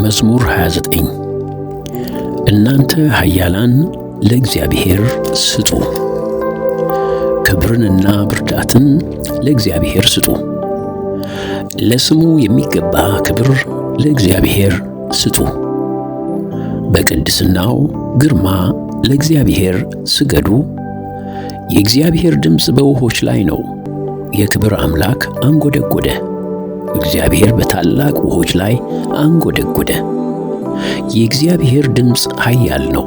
መዝሙር 29 እናንተ ኃያላን ለእግዚአብሔር ስጡ፣ ክብርንና ብርታትን ለእግዚአብሔር ስጡ። ለስሙ የሚገባ ክብር ለእግዚአብሔር ስጡ። በቅድስናው ግርማ ለእግዚአብሔር ስገዱ። የእግዚአብሔር ድምፅ በውኆች ላይ ነው። የክብር አምላክ አንጎደጎደ። እግዚአብሔር በታላቅ ውኆች ላይ አንጎደጎደ። የእግዚአብሔር ድምፅ ኃያል ነው።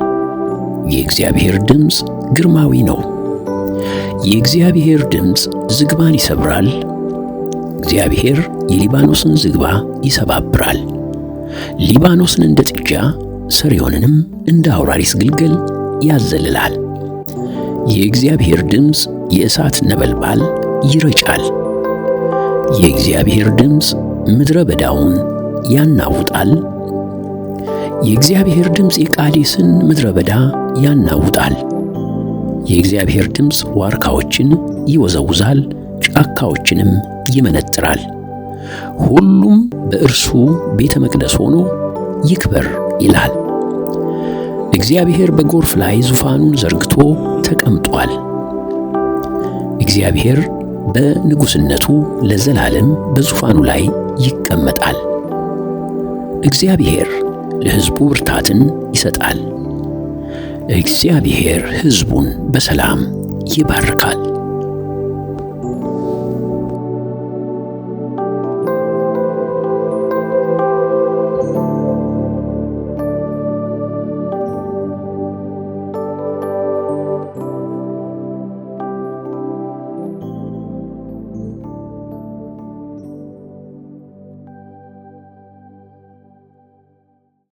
የእግዚአብሔር ድምፅ ግርማዊ ነው። የእግዚአብሔር ድምፅ ዝግባን ይሰብራል። እግዚአብሔር የሊባኖስን ዝግባ ይሰባብራል። ሊባኖስን እንደ ጥጃ፣ ሰሪዮንንም እንደ አውራሪስ ግልገል ያዘልላል። የእግዚአብሔር ድምፅ የእሳት ነበልባል ይረጫል። የእግዚአብሔር ድምፅ ምድረ በዳውን ያናውጣል። የእግዚአብሔር ድምፅ የቃዴስን ምድረ በዳ ያናውጣል። የእግዚአብሔር ድምፅ ዋርካዎችን ይወዘውዛል፣ ጫካዎችንም ይመነጥራል። ሁሉም በእርሱ ቤተ መቅደስ ሆኖ ይክበር ይላል። እግዚአብሔር በጎርፍ ላይ ዙፋኑን ዘርግቶ ተቀምጧል። እግዚአብሔር በንጉሥነቱ ለዘላለም በዙፋኑ ላይ ይቀመጣል። እግዚአብሔር ለሕዝቡ ብርታትን ይሰጣል። እግዚአብሔር ሕዝቡን በሰላም ይባርካል።